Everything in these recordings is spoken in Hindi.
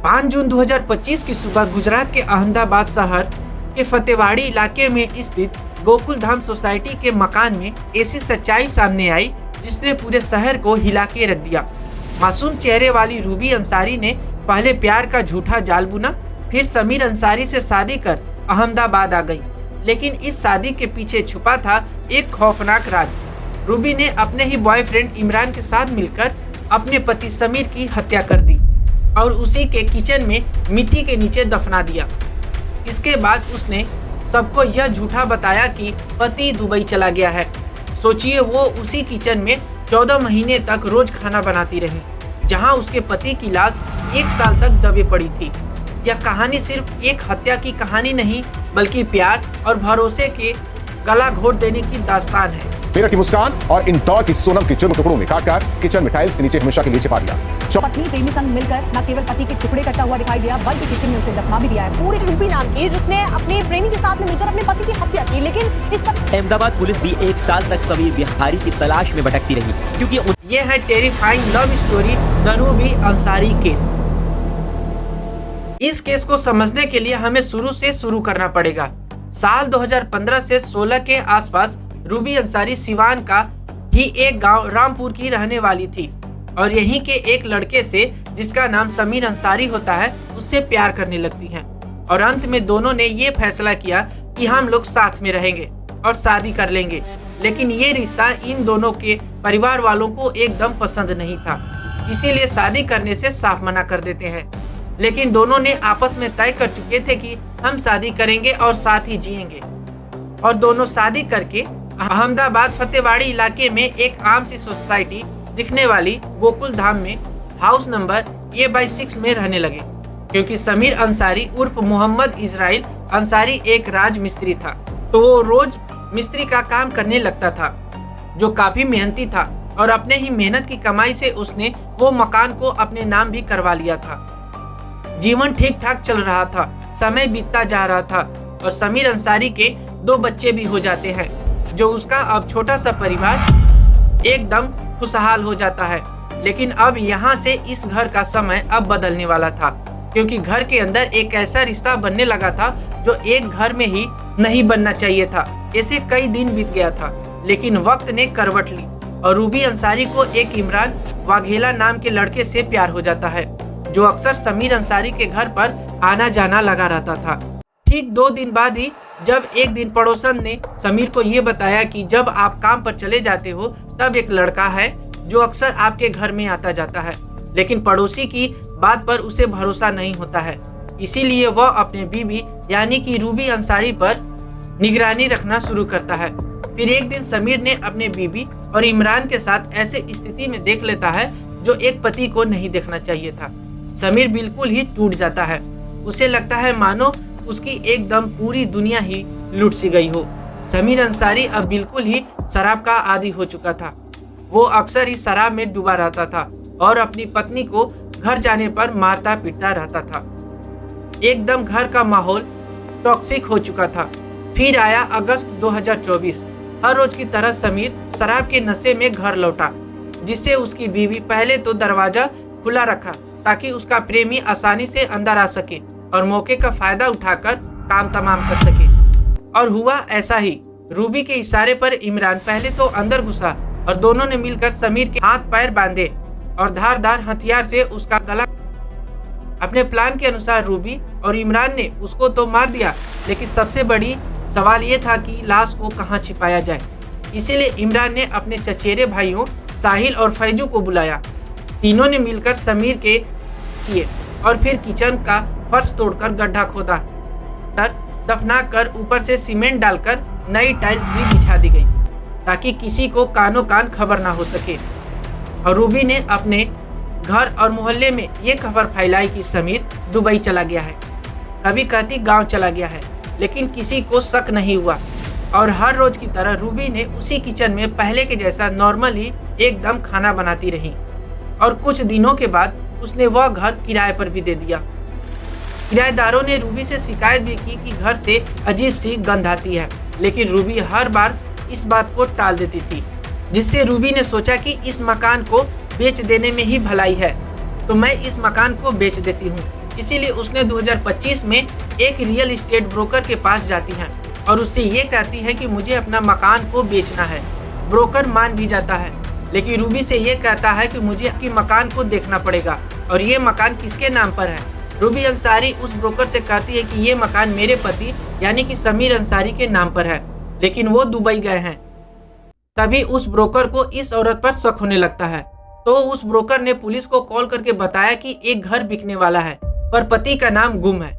5 जून 2025 की सुबह गुजरात के अहमदाबाद शहर के फतेवाड़ी इलाके में स्थित गोकुल धाम सोसाइटी के मकान में ऐसी सच्चाई सामने आई जिसने पूरे शहर को हिला के रख दिया। मासूम चेहरे वाली रूबी अंसारी ने पहले प्यार का झूठा जाल बुना, फिर समीर अंसारी से शादी कर अहमदाबाद आ गई। लेकिन इस शादी के पीछे छुपा था एक खौफनाक राज। रूबी ने अपने ही बॉयफ्रेंड इमरान के साथ मिलकर अपने पति समीर की हत्या कर दी और उसी के किचन में मिट्टी के नीचे दफना दिया। इसके बाद उसने सबको यह झूठा बताया कि पति दुबई चला गया है। सोचिए, वो उसी किचन में 14 महीने तक रोज खाना बनाती रही, जहां उसके पति की लाश 1 साल तक दबे पड़ी थी। यह कहानी सिर्फ एक हत्या की कहानी नहीं, बल्कि प्यार और भरोसे के गला घोट देने की दास्तान है। मेरठ की मुस्कान और इंदौर की सोनम के जुर्म टुकड़ों में काटकर किचन में टाइल्स के नीचे हमेशा के लिए छिपा दिया। पत्नी प्रेमी संग मिलकर न केवल पति के टुकड़े करता हुआ दिखाई दिया, बल्कि किचन में उसे दफना भी दिया है। पूरी रूबी नाम की जिसने अपने प्रेमी के साथ मिलकर अपने पति की हत्या की। लेकिन इस अहमदाबाद पुलिस भी 1 साल तक समीर बिहारी की तलाश में भटकती रही, क्योंकि ये है terrifying love story the Ruby Ansari case. इस केस को समझने के लिए हमें शुरू से शुरू करना पड़ेगा। साल 2015 से 16 के आसपास रूबी अंसारी सिवान का ही एक गांव रामपुर की रहने वाली थी और यहीं के एक लड़के से जिसका नाम समीर अंसारी होता है उससे प्यार करने लगती हैं। और अंत में दोनों ने ये फैसला किया कि हम लोग साथ में रहेंगे और शादी कर लेंगे। लेकिन ये रिश्ता इन दोनों के परिवार वालों को एकदम पसंद नहीं था, इसीलिए शादी करने से साफ मना कर देते हैं। लेकिन दोनों ने आपस में तय कर चुके थे कि हम शादी करेंगे और साथ ही जिएंगे। और दोनों शादी करके अहमदाबाद फतेवाड़ी इलाके में एक आम सी सोसाइटी दिखने वाली गोकुल धाम में हाउस नंबर A/6 में रहने लगे, क्योंकि समीर अंसारी उर्फ मोहम्मद इजराइल अंसारी एक राज मिस्त्री था। तो वो रोज मिस्त्री का काम करने लगता था, जो काफी मेहनती था और अपने ही मेहनत की कमाई से उसने वो मकान को अपने नाम भी करवा लिया था। जीवन ठीक ठाक चल रहा था, समय बीतता जा रहा था और समीर अंसारी के 2 बच्चे भी हो जाते हैं, जो उसका अब छोटा सा परिवार एकदम खुशहाल हो जाता है। लेकिन अब यहाँ से इस घर का समय अब बदलने वाला था, क्योंकि घर के अंदर एक ऐसा रिश्ता बनने लगा था जो एक घर में ही नहीं बनना चाहिए था। ऐसे कई दिन बीत गया था, लेकिन वक्त ने करवट ली और रूबी अंसारी को एक इमरान वाघेला नाम के लड़के से प्यार हो जाता है, जो अक्सर समीर अंसारी के घर पर आना जाना लगा रहता था। ठीक 2 दिन बाद ही जब एक दिन पड़ोसन ने समीर को ये बताया कि जब आप काम पर चले जाते हो तब एक लड़का है जो अक्सर आपके घर में आता जाता है। लेकिन पड़ोसी की बात पर उसे भरोसा नहीं होता है, इसीलिए वह अपने बीवी यानी कि रूबी अंसारी पर निगरानी रखना शुरू करता है। फिर एक दिन समीर ने अपने बीवी और इमरान के साथ ऐसे स्थिति में देख लेता है जो एक पति को नहीं देखना चाहिए था। समीर बिल्कुल ही टूट जाता है। उसे लगता है मानो उसकी एकदम पूरी दुनिया ही लुट सी गई हो। समीर अंसारी अब बिल्कुल ही शराब का आदी हो चुका था। वो अक्सर ही शराब में डूबा रहता था और अपनी पत्नी को घर जाने पर मारता पीटता रहता था। एकदम घर का माहौल टॉक्सिक हो चुका था। फिर आया अगस्त 2024। हर रोज की तरह समीर शराब के नशे में घर लौटा, जिससे उसकी बीवी पहले तो दरवाजा खुला रखा ताकि उसका प्रेमी आसानी से अंदर आ सके और मौके का फायदा उठाकर काम तमाम कर सके। और हुआ ऐसा ही। रूबी के इशारे पर इमरान पहले तो अंदर घुसा और दोनों ने मिलकर समीर के हाथ पैर बांधे और धारदार हथियार से उसका गला। अपने प्लान के अनुसार रूबी और इमरान ने उसको तो मार दिया, लेकिन सबसे बड़ी सवाल ये था कि लाश को कहाँ छिपाया जाए। इसीलिए इमरान ने अपने चचेरे भाइयों साहिल और फैजू को बुलाया। तीनों ने मिलकर समीर के किए और फिर किचन का फर्श तोड़कर गड्ढा खोदा, दफना कर ऊपर से सीमेंट डालकर नई टाइल्स भी बिछा दी गई ताकि किसी को कानो कान खबर ना हो सके। और रूबी ने अपने घर और मोहल्ले में ये खबर फैलाई कि समीर दुबई चला गया है। कभी कहती गांव चला गया है, लेकिन किसी को शक नहीं हुआ। और हर रोज की तरह रूबी ने उसी किचन में पहले के जैसा नॉर्मल ही एकदम खाना बनाती रही। और कुछ दिनों के बाद उसने वह घर किराए पर भी दे दिया। किराएदारों ने रूबी से शिकायत भी की कि घर से अजीब सी गंध आती है, लेकिन रूबी हर बार इस बात को टाल देती थी, जिससे रूबी ने सोचा कि इस मकान को बेच देने में ही भलाई है, तो मैं इस मकान को बेच देती हूँ। इसीलिए उसने 2025 में एक रियल एस्टेट ब्रोकर के पास जाती है और उससे ये कहती है कि मुझे अपना मकान को बेचना है। ब्रोकर मान भी जाता है, लेकिन रूबी से ये कहता है कि मुझे आपके मकान को देखना पड़ेगा और ये मकान किसके नाम पर है। रूबी अंसारी उस ब्रोकर से कहती है कि ये मकान मेरे पति यानी कि समीर अंसारी के नाम पर है, लेकिन वो दुबई गए हैं। तभी उस ब्रोकर को इस औरत पर शक होने लगता है, तो उस ब्रोकर ने पुलिस को कॉल करके बताया कि एक घर बिकने वाला है पर पति का नाम गुम है।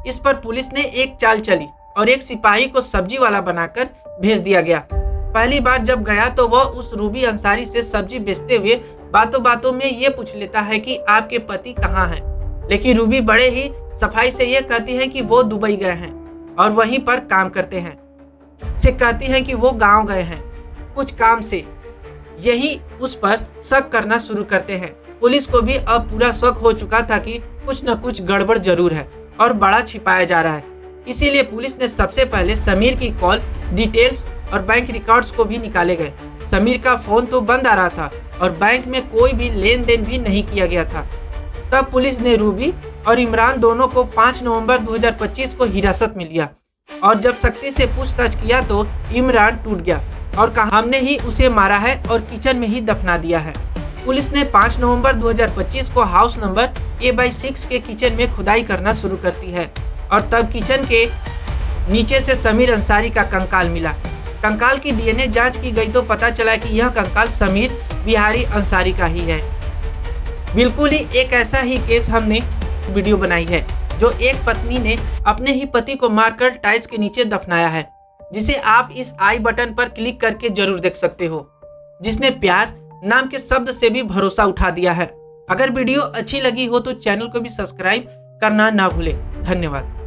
इस पर पुलिस ने एक चाल चली और एक सिपाही को सब्जी वाला बनाकर भेज दिया गया। पहली बार जब गया तो वह उस रूबी अंसारी से सब्जी बेचते हुए बातों बातों में ये पूछ लेता है कि आपके पति कहाँ हैं, लेकिन रूबी बड़े ही सफाई से ये कहती है कि वो दुबई गए हैं और वहीं पर काम करते हैं। से कहती है कि वो गांव गए हैं कुछ काम से। यही उस पर शक करना शुरू करते हैं। पुलिस को भी अब पूरा शक हो चुका था कि कुछ न कुछ गड़बड़ जरूर है और बड़ा छिपाया जा रहा है। इसीलिए पुलिस ने सबसे पहले समीर की कॉल डिटेल्स और बैंक रिकॉर्ड्स को भी निकाले गए। समीर का फोन तो बंद आ रहा था और बैंक में कोई भी लेन देन भी नहीं किया गया था। तब पुलिस ने रूबी और इमरान दोनों को 5 नवंबर 2025 को हिरासत में लिया और जब सख्ती से पूछताछ किया तो इमरान टूट गया और कहा हमने ही उसे मारा है और किचन में ही दफना दिया है। पुलिस ने 5 नवंबर 2025 को हाउस नंबर A/6 के किचन में खुदाई करना शुरू करती है और तब किचन के नीचे से समीर अंसारी का कंकाल मिला। कंकाल की DNA जांच की गई तो पता चला कि यह कंकाल समीर बिहारी अंसारी का ही है। बिल्कुल ही एक ऐसा ही केस हमने वीडियो बनाई है जो एक पत्नी ने अपने ही पति को मारकर टाइल्स के नीचे दफनाया है, जिसे आप इस आई बटन पर क्लिक करके जरूर देख सकते हो, जिसने प्यार नाम के शब्द से भी भरोसा उठा दिया है। अगर वीडियो अच्छी लगी हो तो चैनल को भी सब्सक्राइब करना ना भूले। धन्यवाद।